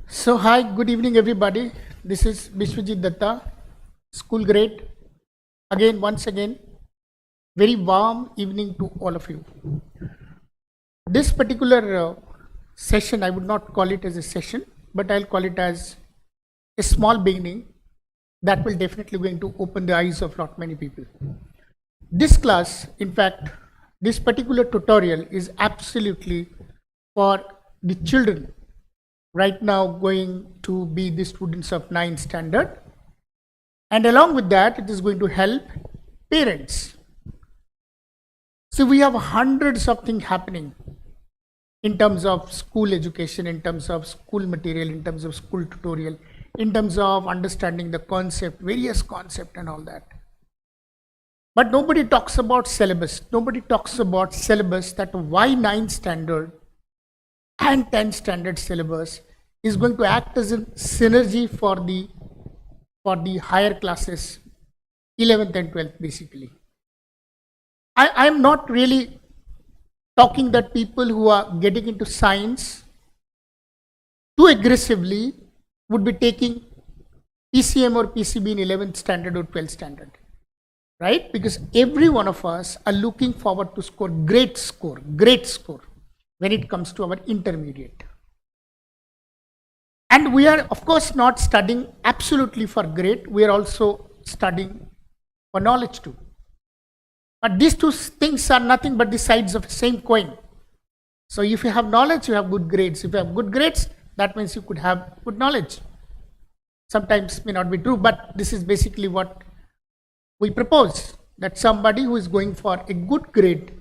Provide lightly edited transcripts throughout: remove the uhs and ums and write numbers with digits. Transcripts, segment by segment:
So, hi, good evening, everybody. This is Bishwajit Dutta, school grade. Once again, very warm evening to all of you. This particular session, I would not call it as a session, but I'll call it as a small beginning that will definitely going to open the eyes of lot many people. This class, in fact, this particular tutorial is absolutely for the children right now going to be the students of 9th standard, and along with that it is going to help parents. So we have hundreds of things happening in terms of school education, in terms of school material, in terms of school tutorial, in terms of understanding the concept, various concept and all that. But nobody talks about syllabus. Nobody talks about syllabus, that why 9th standard and 10th standard syllabus is going to act as a synergy for the higher classes, 11th and 12th basically. I am not really talking that people who are getting into science too aggressively would be taking PCM or PCB in 11th standard or 12th standard, right? Because every one of us are looking forward to score great score when it comes to our intermediate. And we are of course not studying absolutely for grade, we are also studying for knowledge too. But these two things are nothing but the sides of the same coin. So if you have knowledge, you have good grades. If you have good grades, that means you could have good knowledge. Sometimes may not be true, but this is basically what we propose, that somebody who is going for a good grade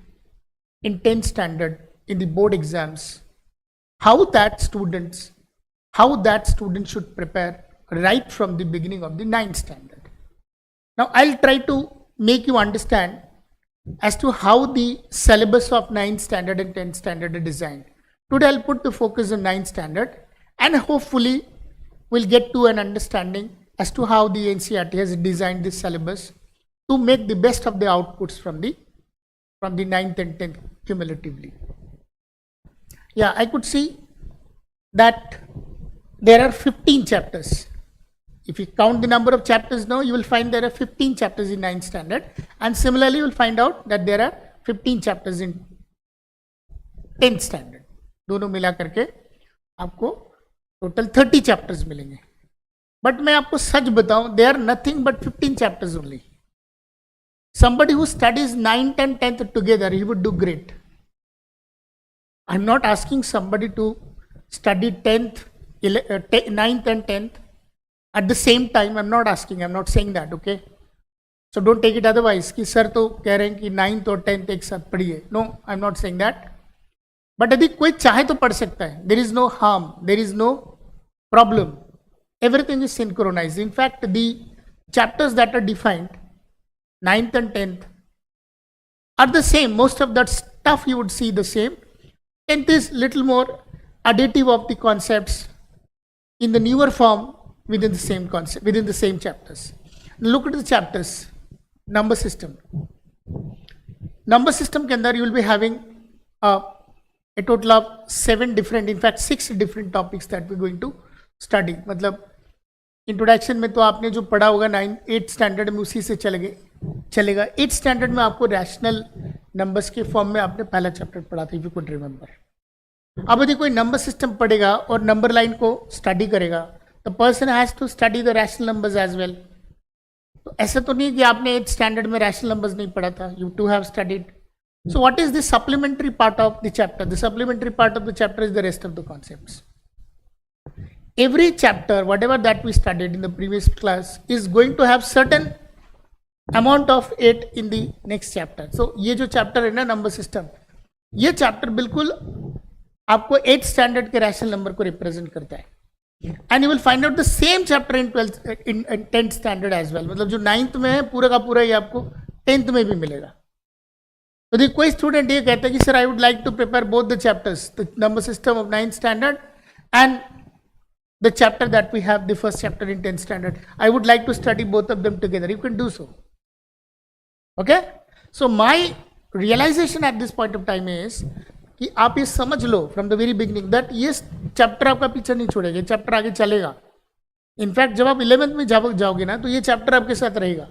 in 10th standard in the board exams, how that student should prepare right from the beginning of the 9th standard. Now I'll try to make you understand as to how the syllabus of 9th standard and 10th standard are designed. Today I'll put the focus on 9th standard, and hopefully we'll get to an understanding as to how the NCERT has designed this syllabus to make the best of the outputs from the 9th and 10th cumulatively. Yeah, I could see that there are 15 chapters. If you count the number of chapters now, you will find there are 15 chapters in 9th standard, and similarly you will find out that there are 15 chapters in 10th standard. दोनों मिला करके आपको total 30 chapters मिलेंगे. But मैं आपको सच बताऊं, they are nothing but 15 chapters only. Somebody who studies 9th and 10th together, he would do great. I'm not asking somebody to study 9th and 10th at the same time. I'm not saying that, okay? So don't take it otherwise कि sir तो कह रहे हैं कि 9th और 10th एक साथ पढ़िए. No, I'm not saying that. But यदि कोई चाहे तो पढ़ सकता है. There is no harm, there is no problem. Everything is synchronized. In fact, the chapters that are defined, 9th and 10th, are the same. Most of that stuff you would see the same. 10th is little more additive of the concepts in the newer form within the same concept, within the same chapters. Look at the chapters. Number system. Number system के अंदर you will be having a total of 7 different, in fact 6 different topics that we're going to study. मतलब introduction में तो आपने जो पढ़ा होगा 8th standard में उसी से चलेगा. 8th स्टैंडर्ड में आपको रैशनल नंबर्स के फॉर्म में आपने पहला चैप्टर पढ़ा था, इफ यू कुड रिमेंबर. अब यदि कोई नंबर सिस्टम पढ़ेगा और नंबर लाइन को स्टडी करेगा, the person has to study the rational numbers as well. तो ऐसा तो नहीं कि आपने 8th स्टैंडर्ड में रैशनल नंबर्स नहीं पढ़ा था, you too have studied. So what is the supplementary part of the chapter? The supplementary part of the chapter is the rest of the concepts. Every chapter, whatever that we studied in the previous class, is going to have certain amount of it in the next chapter. So ये जो chapter है ना, number system, ये chapter बिल्कुल आपको 8th standard के rational number को represent करता है. And you will find out the same chapter in 10th standard as well. मतलब जो 9th में है पूरा का पूरा ये आपको 10th में भी मिलेगा. तो यदि कोई स्टूडेंट ये कहता है कि sir I would like to prepare both the chapters, the number system of 9th standard and the chapter that we have, the first chapter in 10th standard, I would like to study both of them together, you can do so. Okay, so my realization at this point of time is कि आप ये समझ लो from the very beginning that ये chapter आपका पीछे नहीं छोड़ेगा, चैप्टर आगे चलेगा. इनफैक्ट जब आप 11th में जाओगे ना तो ये चैप्टर आपके साथ रहेगा.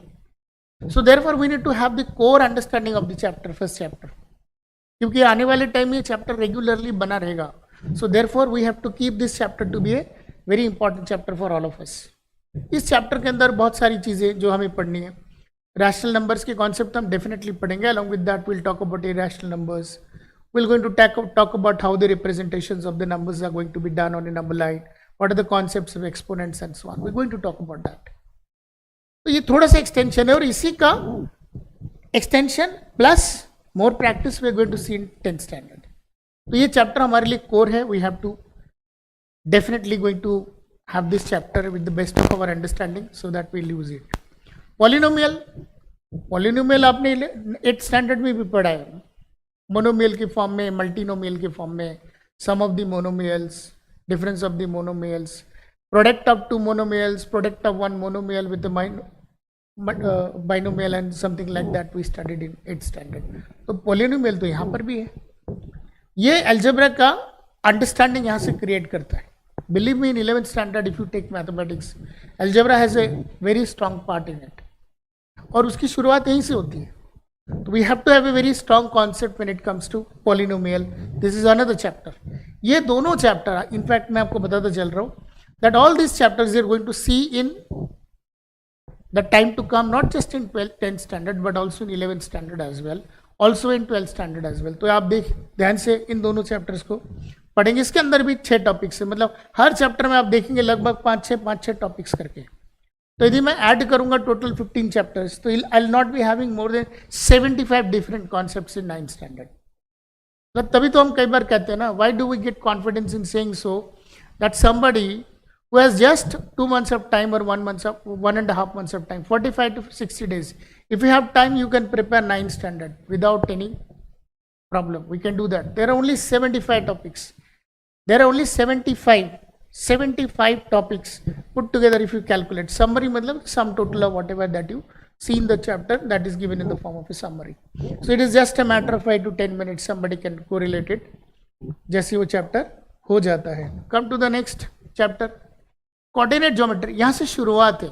So therefore we need to have the core understanding of the chapter, first chapter, क्योंकि आने वाले टाइम में ये चैप्टर रेगुलरली बना रहेगा. So therefore we have to keep this chapter to be a very important chapter for all of us. इस chapter के अंदर बहुत सारी चीज़ें जो हमें पढ़नी है. रैशनल नंबर्स के कॉन्सेप्ट हम डेफिनेटली पढ़ेंगे. Along with that will talk about irrational numbers. We're going to talk about how the representations of the numbers are going to be done on a number line. What are the concepts of exponents and so on. We're going to talk about that. तो ये थोड़ा सा extension है और इसी का extension plus more practice we are going to see in 10th standard. तो ये चैप्टर हमारे लिए कोर है. We have to definitely going to have this chapter with the best of our understanding so that we use it. Polynomial आपने 8th standard में भी पढ़ा है. मोनोमियल के फॉर्म में, मल्टीनोमियल के फॉर्म में, sum of the monomials, difference of the monomials, product of 2 monomials, product of 1 monomial with binomial and something like that we studied in 8th standard. तो polynomial तो यहाँ पर भी है. ये अलजेब्रा का अंडरस्टैंडिंग यहाँ से क्रिएट करता है. Believe me, in 11th standard if you take mathematics, algebra has a very strong part in it और उसकी शुरुआत यहीं से होती है. तो we have to have a very strong concept when it comes to polynomial. This is another chapter. ये दोनों चैप्टर इनफैक्ट मैं आपको बताता चल रहा हूँ that all this chapters you are going to see in the time to come, not just in 10th standard but also in 11th standard as well, also in 12th standard as well. तो आप ध्यान से इन दोनों chapters को पढ़ेंगे. इसके अंदर भी 6 टॉपिक्स है, मतलब हर चैप्टर में आप देखेंगे लगभग 5-6 टॉपिक्स करके. तो यदि मैं ऐड करूंगा टोटल 15 चैप्टर्स तो I will not be having more than 75 different concepts in 9th standard. मतलब तभी तो हम कई बार कहते हैं ना, why do we get confidence in saying so that somebody who has just 2 months of time or 1.5 months of time, 45 to 60 days. If you have time, you can prepare 9th standard without any problem. We can do that. There are only 75 topics. There are only 75 topics put together if you calculate. Summary matlab sum total of whatever that you see in the chapter, that is given in the form of a summary. So it is just a matter of 5 to 10 minutes. Somebody can correlate it. जैसे वो chapter हो जाता है. Come to the next chapter. Coordinate geometry. यहाँ से शुरुआत है.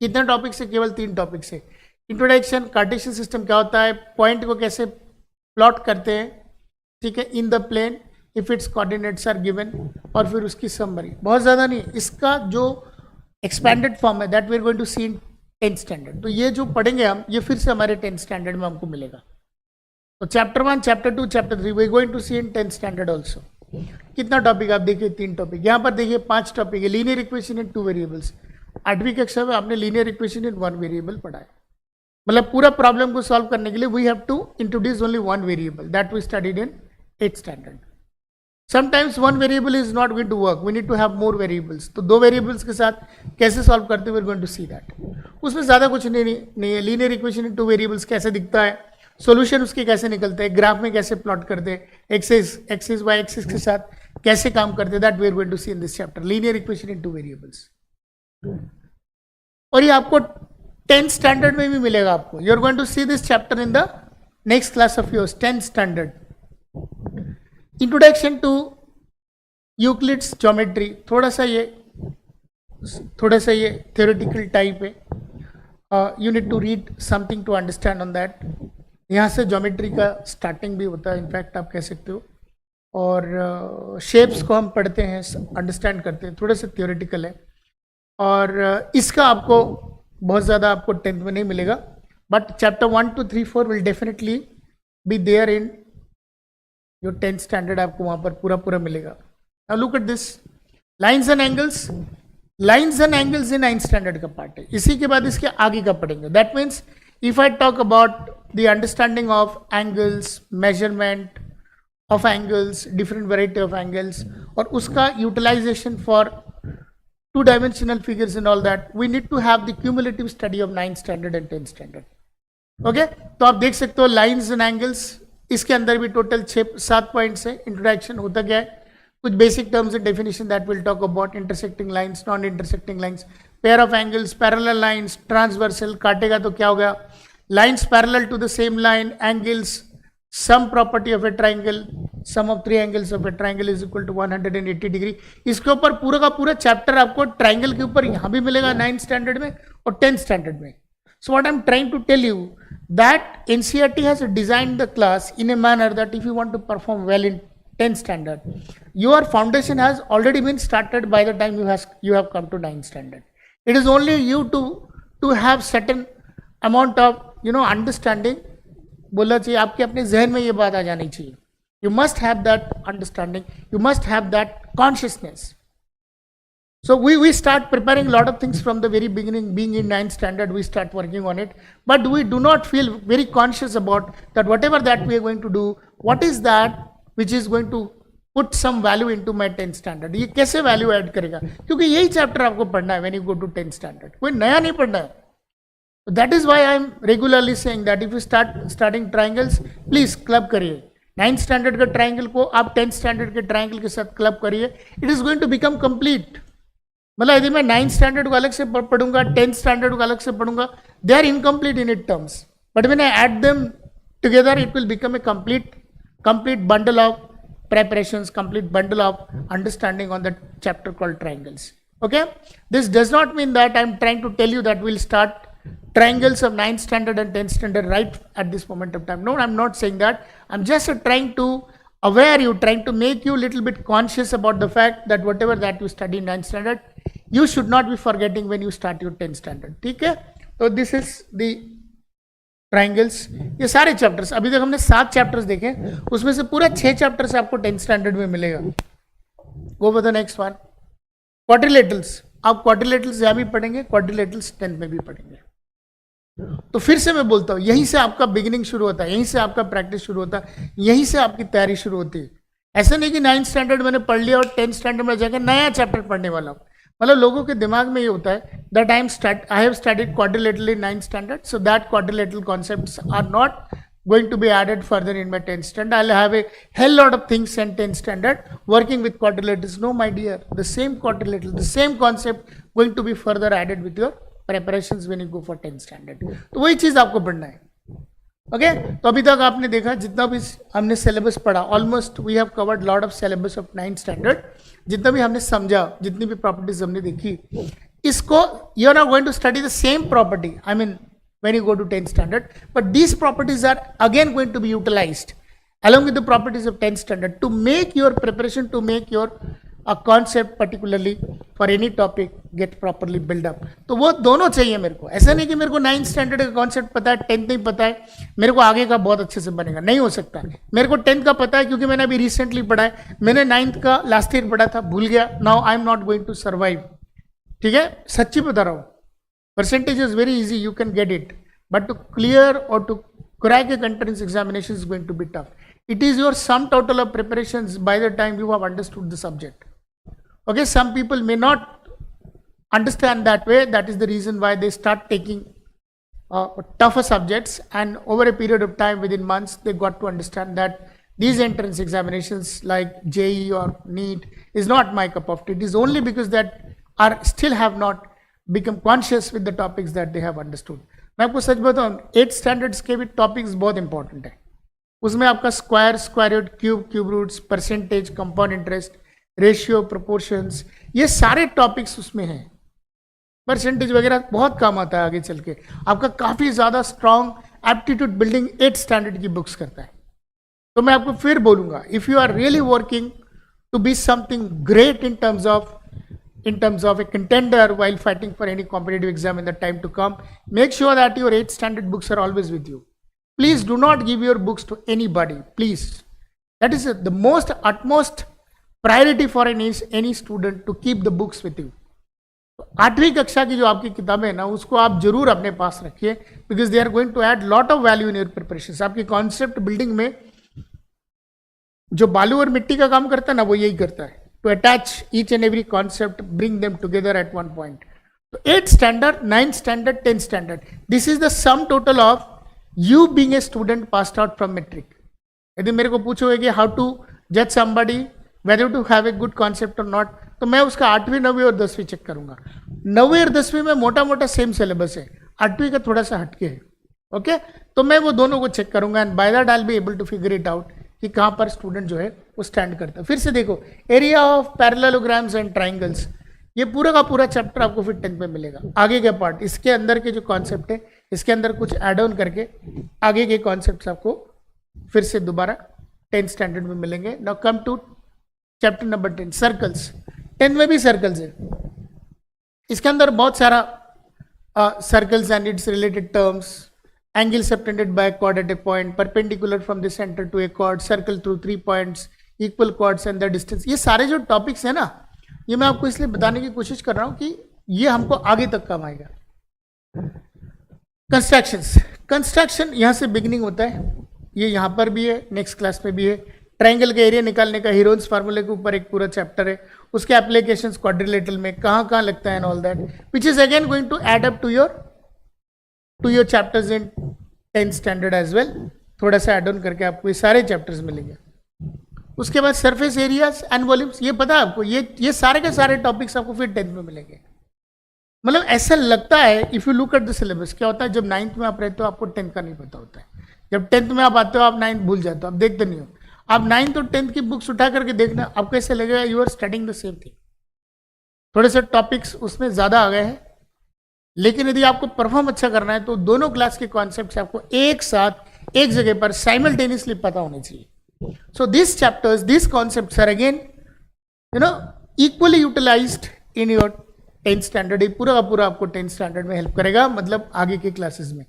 कितने टॉपिक्स है? केवल 3 टॉपिक्स है. इंट्रोडक्शन, कार्टेशियन सिस्टम क्या होता है, पॉइंट को कैसे प्लॉट करते हैं, ठीक है, in the plane if it's coordinates are given, और फिर उसकी समरी. बहुत ज़्यादा नहीं, इसका जो एक्सपैंडेड फॉर्म है that we are going to see in 10th standard. तो ये जो पढ़ेंगे हम, ये फिर से हमारे 10th स्टैंडर्ड में हमको मिलेगा. तो chapter 1, chapter 2, chapter 3 we are going to see in 10th standard also. कितना टॉपिक आप देखिए? 3 टॉपिक. यहाँ पर देखिए 5 टॉपिक है. Linear equation in 2 variables. 8वीं कक्षा में आपने लीनियर इक्वेशन इन 1 वेरिएबल पढ़ा है. मतलब पूरा प्रॉब्लम को सॉल्व करने के लिए we have to introduce only 1 variable that we studied in 8th standard. Sometimes 1 variable is not going to work, we need to have more variables. तो 2 वेरिएबल्स के साथ कैसे सॉल्व करते हैं, we are going to see that. उसमें ज़्यादा कुछ नहीं है. लीनियर इक्वेशन इन 2 वेरिएबल्स कैसे दिखता है, सॉल्यूशन उसके कैसे निकलते हैं, ग्राफ में कैसे प्लॉट करते हैं, एक्सिस वाई एक्सिस के साथ कैसे काम करते हैं, that we are going to see in this chapter. Linear equation in 2 variables. और ये आपको 10th स्टैंडर्ड में भी मिलेगा आपको. You are going to see this chapter in the next class of yours, 10th standard. Introduction to Euclid's geometry. थोड़ा सा ये थ्योरेटिकल टाइप है. You need to read something to understand on that. यहाँ से ज्योमेट्री का starting भी होता है, इनफैक्ट आप कह सकते हो. और शेप्स को हम पढ़ते हैं, अंडरस्टैंड करते हैं. थोड़ा सा थ्योरेटिकल है और इसका आपको बहुत ज़्यादा आपको 10th में नहीं मिलेगा. But chapter 1 to 3 4 will definitely be there in your 10th standard. आपको वहाँ पर पूरा मिलेगा. Now look at this. Lines and angles. Lines and angles in 9th standard का पार्ट है. इसी के बाद इसके आगे का पढ़ेंगे. That means if I talk about the understanding of angles, measurement of angles, different variety of angles, और उसका utilization for 2-dimensional figures and all that, we need to have the cumulative study of 9th standard and 10th standard. Okay? तो आप देख सकते हो lines and angles. इसके अंदर भी टोटल 6-7 पॉइंट्स है. इंट्रोडक्शन होता क्या है, कुछ basic terms and definition that will talk about. Intersecting lines, non intersecting lines, pair of angles, parallel lines, transversal. काटेगा तो क्या होगा, lines parallel to the same line, angles sum property of a triangle, sum of three angles of a triangle is equal to 180 degree. इसके ऊपर पूरा का पूरा chapter आपको ट्राइंगल के ऊपर यहाँ भी मिलेगा 9th स्टैंडर्ड में और 10th स्टैंडर्ड में। So what I am trying to tell you that NCERT has designed the class in a manner that if you want to perform well in 10th standard, your foundation has already been started by the time you have come to 9th standard. It is only you to have certain amount of understanding. बोलना चाहिए आपके अपने जहन में ये बात आ जानी चाहिए. You must have that understanding. You must have that consciousness. So we start preparing a lot of things from the very beginning. Being in 9th standard, we start working on it. But we do not feel very conscious about that whatever that we are going to do, what is that which is going to put some value into my 10th standard. ये कैसे value add करेगा? क्योंकि यही chapter आपको पढ़ना है when you go to 10th standard. कोई नया नहीं पढ़ना है. So that is why I am regularly saying that if you studying triangles, please club करिए. 9th standard का triangle को आप 10th standard के triangle के साथ club करिए. It is going to become complete. मतलब यदि मैं 9th स्टैंडर्ड को अलग से पढ़ूंगा, 10th स्टैंडर्ड को अलग से पढ़ूंगा, they are incomplete in it terms, but when I add them together it will become a complete bundle of preparations, complete bundle of understanding on the chapter called triangles. Okay, this does not mean that I'm trying to tell you that we'll start triangles of 9th standard and 10th standard right at this moment of time. No, I'm not saying that. I'm just trying to aware you, trying to make you a little bit conscious about the fact that whatever that you study in 9th standard, you should not be forgetting when you start your 10th standard. ठीक है? तो this is the triangles. ये सारे chapters, अभी तक हमने 7 chapters देखे, उसमें से पूरा 6 chapters आपको 10th standard में मिलेगा. Go for the next one. Quadrilaterals. आप quadrilaterals यहाँ भी पढ़ेंगे, quadrilaterals 10th में भी पढ़ेंगे. तो फिर से मैं बोलता हूँ, यहीं से आपका बिगिनिंग शुरू होता है, यहीं से आपका प्रैक्टिस शुरू होता है, यहीं से आपकी तैयारी शुरू होती है. ऐसा नहीं कि 9th स्टैंडर्ड मैंने पढ़ लिया और 10th स्टैंडर्ड में जाकर नया चैप्टर पढ़ने वाला हूँ. मतलब लोगों के दिमाग में ये होता है that I have studied quadrilateral in 9th standard, so that quadrilateral concepts are not going to be added further in my 10th standard. I'll have a hell lot of things in 10th standard working with quadrilaterals. No, my dear, the same quadrilateral, the same concept going to be further added with your preparations when you go for 10th standard. तो वही चीज आपको पढ़ना है. Okay, तो अभी तक आपने देखा जितना भी हमने सिलेबस पढ़ा, almost we have covered lot of syllabus of 9th standard. जितना भी हमने समझा, जितनी भी प्रॉपर्टीज हमने देखी, इसको you are not going to study the same property, I mean when you go to 10th standard, but these properties are again going to be utilized along with the properties of 10th standard to make your preparation, to make your concept particularly for any topic get properly built up. तो वो दोनों चाहिए मेरे को. ऐसा नहीं कि मेरे को 9th स्टैंडर्ड का कॉन्सेप्ट पता है, 10th नहीं पता है, मेरे को आगे का बहुत अच्छे से बनेगा, नहीं हो सकता. मेरे को 10th का पता है क्योंकि मैंने अभी रिसेंटली पढ़ा है, मैंने 9th का लास्ट ईयर पढ़ा था, भूल गया. Now I am not going to survive. ठीक है, सच्ची बता रहा हूँ. Percentage is very easy, you can get it, but to clear or to crack a entrance examination is going to be tough. It is your sum total of preparations by the time you have understood the subject. Okay, some people may not understand that way. That is the reason why they start taking tougher subjects, and over a period of time, within months, they got to understand that these entrance examinations like JEE or NEET is not my cup of tea. It is only because that are still have not become conscious with the topics that they have understood. मैं आपको सच बताऊं, 8th standards के भी topics बहुत important है. उसमें आपका square, square root, cube roots, percentage, compound interest, ratio, proportions, ये सारे टॉपिक्स उसमें हैं. परसेंटेज वगैरह बहुत काम आता है आगे चल के. आपका काफ़ी ज़्यादा strong aptitude building 8th standard की बुक्स करता है. तो मैं आपको फिर बोलूँगा, if you are really working to be something great in terms of a contender while fighting for any competitive exam in the time to come, make sure that your 8th standard books are always with you. Please do not give your books to anybody, please. That is the utmost priority for any student, to keep the books with you. 8वीं कक्षा की जो आपकी किताबें हैं ना, उसको आप जरूर अपने पास रखिए, because they are going to add lot of value in your preparations. आपकी concept building में जो बालू और मिट्टी का काम करता है ना, वो यही करता है. To attach each and every concept, bring them together at one point. So 8th standard, 9th standard, 10th standard. This is the sum total of you being a student passed out from metric. यदि मेरे को पूछोगे कि how to judge somebody whether to have a good concept or not, तो मैं उसका 8वीं, 9वीं और 10वीं चेक करूंगा. 9वीं और 10वीं में मोटा मोटा सेम सिलेबस है, 8वीं का थोड़ा सा हटके है. ओके तो मैं वो दोनों को चेक करूंगा and by that I will be able to figure it out कि कहाँ पर स्टूडेंट जो है वो स्टैंड करता है। फिर से देखो area of parallelograms and triangles, ये पूरा का पूरा चैप्टर आपको फिर 10th में मिलेगा। आगे का पार्ट, इसके अंदर के जो कॉन्सेप्ट है इसके अंदर कुछ एड ऑन करके आगे के कॉन्सेप्ट्स आपको फिर से दोबारा 10th स्टैंडर्ड में मिलेंगे। Now come to chapter number 10, circles. 10th में भी सर्कल्स है, इसके अंदर बहुत सारा circles and its related terms, angle subtended by chord at a point, perpendicular from the center to a chord, circle through 3 points, equal chords and the distance। ये सारे जो टॉपिक्स है ना, ये मैं आपको इसलिए बताने की कोशिश कर रहा हूं कि ये हमको आगे तक काम आएगा। कंस्ट्रक्शंस, कंस्ट्रक्शन यहाँ से बिगिनिंग होता है, ये यहाँ पर भी है, नेक्स्ट क्लास में भी है। ट्राइंगल का एरिया निकालने का हीरोन्स फार्मूले के ऊपर एक पूरा चैप्टर है, उसके एप्लीकेशंस क्वाड्रिलेटरल में कहाँ कहाँ लगता है and all that, which is again going to add up to your chapters in 10th standard as well. थोड़ा सा एड ऑन करके आपको ये सारे चैप्टर्स मिलेंगे। उसके बाद सरफेस एरियाज एंड वॉल्यूम्स, ये पता है आपको, ये सारे के सारे टॉपिक्स आपको फिर 10th में मिलेंगे। मतलब ऐसा लगता है if you look at the syllabus, क्या होता है जब 9th में आप रहते हो आपको 10th का नहीं पता होता है, जब 10th में आप आते हो आप 9th भूल जाते हो, आप देखते नहीं हो। आप 9th और 10th की बुक्स उठा करके देखना, आपको ऐसे लगेगा you are studying the same thing. थोड़े से टॉपिक्स उसमें ज़्यादा आ गए हैं, लेकिन यदि आपको परफॉर्म अच्छा करना है तो दोनों क्लास के कॉन्सेप्ट्स आपको एक साथ एक जगह पर साइमल्टेनियसली पता होने चाहिए। So this chapters, this concepts are again equally utilized in your 10th standard. ये पूरा का पूरा आपको 10th स्टैंडर्ड में हेल्प करेगा, मतलब आगे के क्लासेस में।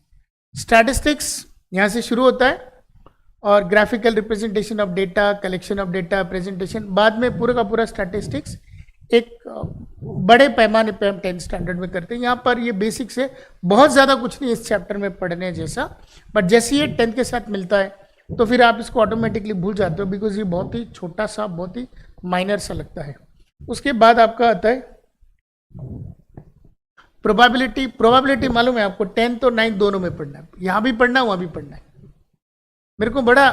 स्टैटिस्टिक्स यहाँ से शुरू होता है और graphical representation of data, collection of data, presentation, बाद में पूरा का पूरा स्टैटिस्टिक्स एक बड़े पैमाने पे हम 10th स्टैंडर्ड में करते हैं। यहाँ पर ये बेसिक से बहुत ज़्यादा कुछ नहीं इस चैप्टर में पढ़ने जैसा, बट जैसे ये 10th के साथ मिलता है तो फिर आप इसको ऑटोमेटिकली भूल जाते हो, बिकॉज ये बहुत ही छोटा सा, बहुत ही माइनर सा लगता है। उसके बाद आपका आता है प्रोबेबिलिटी। प्रोबेबिलिटी मालूम है आपको 10th और 9th दोनों में पढ़ना है, यहाँ भी पढ़ना है वहाँ भी पढ़ना है। मेरे को बड़ा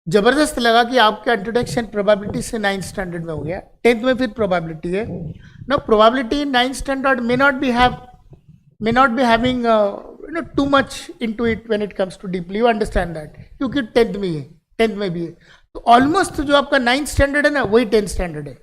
जबरदस्त लगा कि आपका इंट्रोडक्शन प्रोबेबिलिटी से 9th स्टैंडर्ड में हो गया, 10th में फिर प्रोबेबिलिटी है। No probability in 9th standard may not be having too much into it when it comes to deeply, you understand that, क्योंकि 10th में ही है, 10th में भी है, तो ऑलमोस्ट जो आपका 9th स्टैंडर्ड है ना वही 10th स्टैंडर्ड है।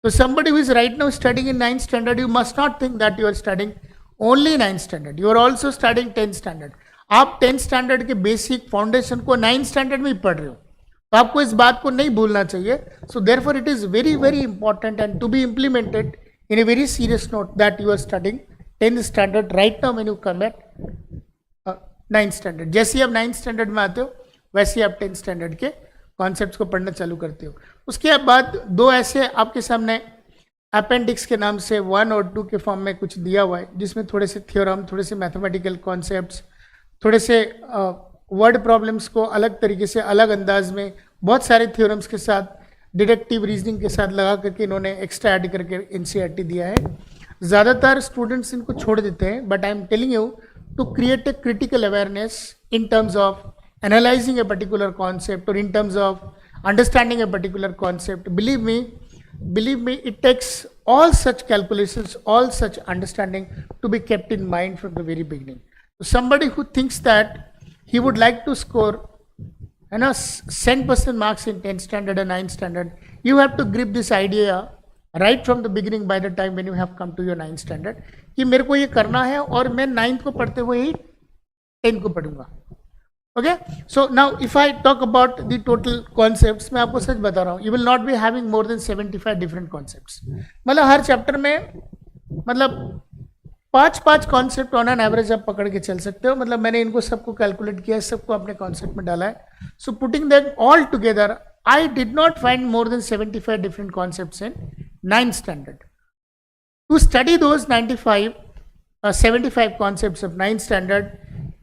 तो somebody who is right now studying in 9th standard, you must not think that you are studying only 9th standard, you are also studying 10th standard। आप 10th standard के basic foundation को 9th standard में ही पढ़ रहे हो, तो आपको इस बात को नहीं भूलना चाहिए। So therefore it is very very important and to be implemented in a very serious note that you are studying 10th standard right now when you come at 9th standard. जैसे ही आप 9th स्टैंडर्ड में आते हो वैसे ही आप 10th standard के concepts को पढ़ना चालू करते हो। उसके बाद दो ऐसे आपके सामने अपेंडिक्स के नाम से 1 और 2 के फॉर्म में कुछ दिया हुआ है, जिसमें थोड़े से थ्योरम, थोड़े से मैथमेटिकल कॉन्सेप्ट्स, थोड़े से वर्ड प्रॉब्लम्स को अलग तरीके से, अलग अंदाज में, बहुत सारे थ्योरम्स के साथ, डिडक्टिव रीजनिंग के साथ लगा करके इन्होंने एक्स्ट्रा ऐड करके एनसीईआरटी दिया है। ज़्यादातर स्टूडेंट्स इनको छोड़ देते हैं, but I am telling you to create a critical awareness in terms of analysing a particular concept और in terms of understanding a particular concept. Believe me, it takes all such calculations, all such understanding to be kept in mind from the very beginning. So somebody who thinks that he would like to score 100% marks in 10th standard and 9th standard, you have to grip this idea right from the beginning by the time when you have come to your 9th standard कि मेरे को ये करना है और मैं 9th को पढ़ते हुए ही 10th को पढ़ूंगा। Okay, so now if I talk about the total concepts, मैं आपको सच बता रहा हूँ, you will not be having more than 75 different concepts. मतलब हर चैप्टर में मतलब 5 कॉन्सेप्ट ऑन एन एवरेज आप पकड़ के चल सकते हो। मतलब मैंने इनको सबको कैलकुलेट किया है, सबको अपने कॉन्सेप्ट में डाला है। So putting that all together I did not find more than 75 different concepts in 9th standard. To study those 75 concepts of 9th standard,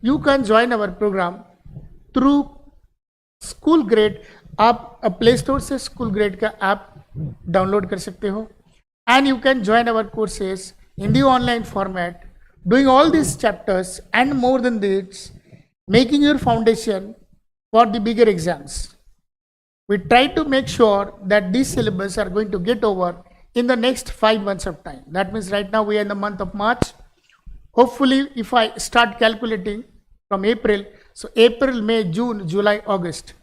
you can join our program through school grade. आप play store से school grade का app download कर सकते हो and you can join our courses in the online format, doing all these chapters and more than this, making your foundation for the bigger exams. We try to make sure that these syllabus are going to get over in the next 5 months of time. That means right now we are in the month of March. Hopefully, if I start calculating, from April. So April, May, June, July, August.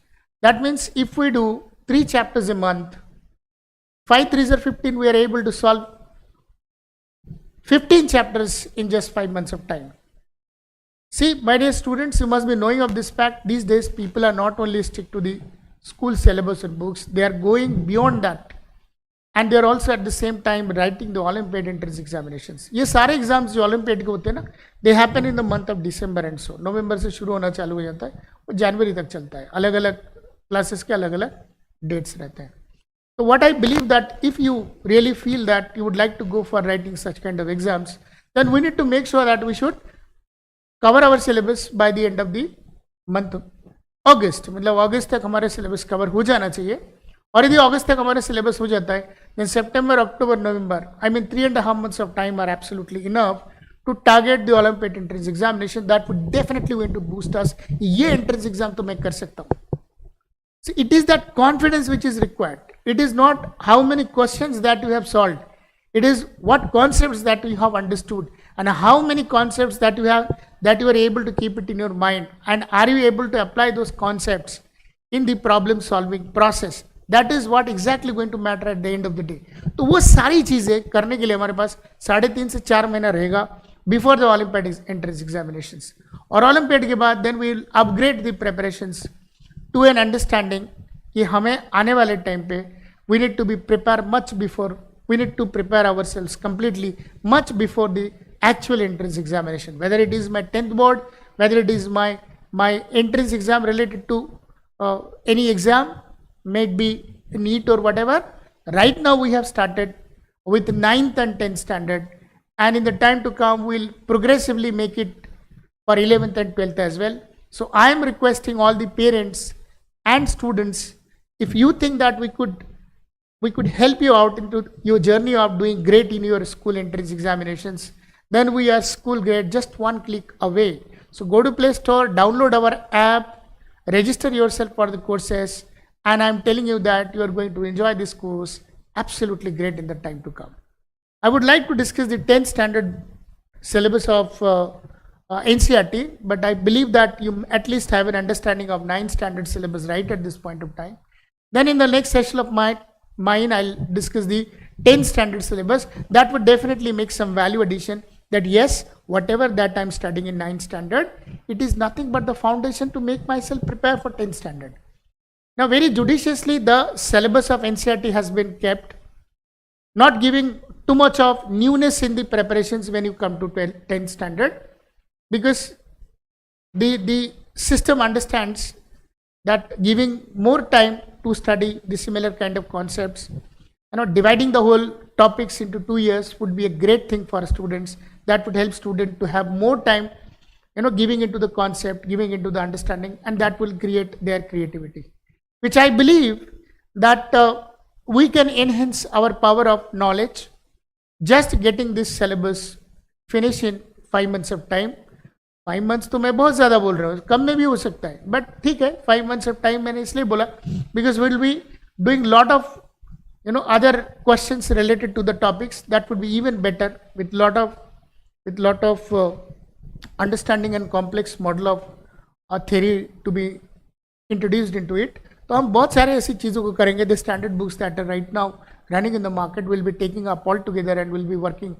That means if we do 3 chapters a month, 5 3s are 15, we are able to solve 15 chapters in just 5 months of time. See, my dear students, you must be knowing of this fact. These days, people are not only stick to the school syllabus and books, they are going beyond that. And they are also at the same time writing the Olympiad entrance examinations. ये सारे exams जो olympiad के होते हैं ना, they happen in the month of December and so. नवंबर से शुरू होना चालू हो जाता है और जनवरी तक चलता है. अलग अलग क्लासेस के अलग अलग डेट्स रहते हैं. So what I believe that if you really feel that you would like to go for writing such kind of exams, then we need to make sure that we should cover our syllabus by the end of the month of August. मतलब अगस्त तक हमारे syllabus cover हो जाना चाहिए. और यदि अगस्त तक हमारे syllabus हो जाता है, then September, October, November, I mean 3.5 months of time are absolutely enough to target the Olympiad entrance examination. That would definitely going to boost us. ये entrance exam तो मैं कर सकता हूँ. So it is that confidence which is required. It is not how many questions that you have solved. It is what concepts that you have understood and how many concepts that you have, that you are able to keep it in your mind, and are you able to apply those concepts in the problem solving process. That is what exactly going to matter at the end of the day. तो वो सारी चीज़ें करने के लिए हमारे पास 3.5 से 4 महीना रहेगा before the Olympiad entrance examinations. और Olympiad के बाद then we will upgrade the preparations to an understanding कि हमें आने वाले टाइम पे we need to be prepared much before, we need to prepare ourselves completely much before the actual entrance examination. Whether it is my 10th board, whether it is my entrance exam related to any exam, may it be NEET or whatever. Right now we have started with 9th and 10th standard, and in the time to come we'll progressively make it for 11th and 12th as well. So I am requesting all the parents and students, if you think that we could help you out into your journey of doing great in your school entrance examinations, then we are school grade just one click away. So go to Play Store, download our app, register yourself for the courses, and I'm telling you that you are going to enjoy this course absolutely great in the time to come. I would like to discuss the 10th standard syllabus of NCERT, but I believe that you at least have an understanding of 9th standard syllabus right at this point of time. Then in the next session of mine, I'll discuss the 10th standard syllabus. That would definitely make some value addition, that yes, whatever that I'm studying in 9th standard, it is nothing but the foundation to make myself prepare for 10th standard. Now very judiciously the syllabus of NCERT has been kept, not giving too much of newness in the preparations when you come to 10th standard, because the system understands that giving more time to study the similar kind of concepts, dividing the whole topics into 2 years would be a great thing for students. That would help students to have more time, giving into the concept, giving into the understanding, and that will create their creativity, which I believe that we can enhance our power of knowledge just getting this syllabus finished in 5 months of time. 5 months तो मैं बहुत ज़्यादा बोल रहा हूँ, कम में भी हो सकता है, बट ठीक है 5 months of time मैंने इसलिए बोला because we will be doing lot of other questions related to the topics. That would be even better with lot of understanding and complex model of a theory to be introduced into it. तो हम बहुत सारे ऐसी चीज़ों को करेंगे. The standard books that are right now running in the market will be taking up all together and will be working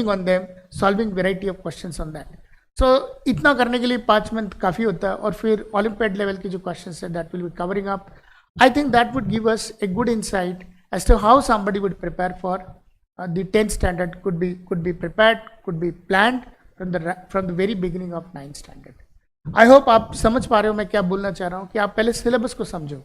on them, solving variety of questions on that. So इतना करने के लिए 5 month काफ़ी होता है, और फिर Olympiad level के जो questions है that will be covering up. I think that would give us a good insight as to how somebody would prepare for the 10th standard. Could be prepared, could be planned from the very beginning of 9th standard. I hope आप समझ पा रहे हो मैं क्या बोलना चाह रहा हूँ, कि आप पहले सिलेबस को समझो.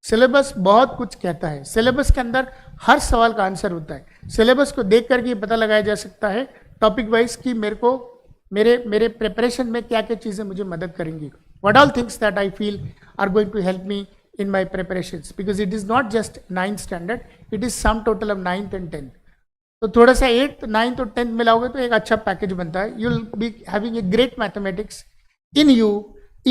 सिलेबस बहुत कुछ कहता है, सिलेबस के अंदर हर सवाल का आंसर होता है. सिलेबस को देख करके पता लगाया जा सकता है टॉपिक वाइज कि मेरे प्रिपरेशन में क्या क्या चीज़ें मुझे मदद करेंगी. What all things that I feel are going to help me in my preparations, because it is not just 9th standard, it is sum total of 9th and 10th. तो थोड़ा सा 8th, 9th और 10th मिलाओगे तो एक अच्छा package बनता है. You will be having a great mathematics in you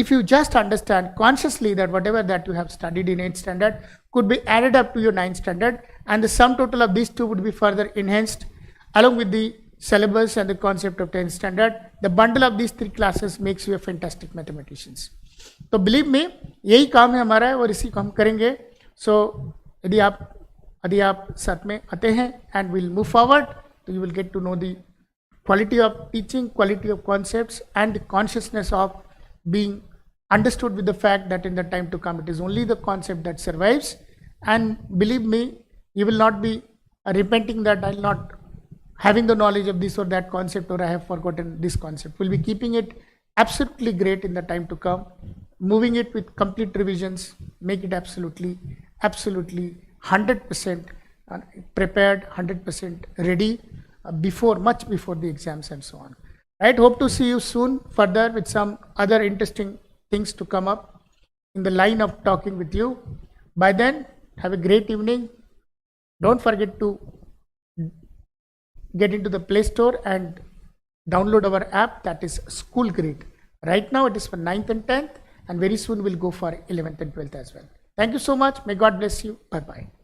if you just understand consciously that whatever that you have studied in 8th standard could be added up to your 9th standard, and the sum total of these two would be further enhanced along with the syllabus and the concept of 10th standard. The bundle of these 3 classes makes you a fantastic mathematicians. तो believe me, यही काम है हमारा और इसी को हम करेंगे. So यदि आप साथ में आते हैं and we'll move forward, so you will get to know the quality of teaching, quality of concepts, and the consciousness of being understood with the fact that in the time to come it is only the concept that survives. And believe me, you will not be repenting that I'll not having the knowledge of this or that concept, or I have forgotten this concept. We'll be keeping it absolutely great in the time to come, moving it with complete revisions, make it absolutely 100% prepared, 100% ready much before the exams and so on. Right? Hope to see you soon further with some other interesting things to come up in the line of talking with you. By then, have a great evening. Don't forget to get into the Play Store and download our app, that is School Grade. Right now it is for 9th and 10th, and very soon we'll go for 11th and 12th as well. Thank you so much. May God bless you. Bye-bye.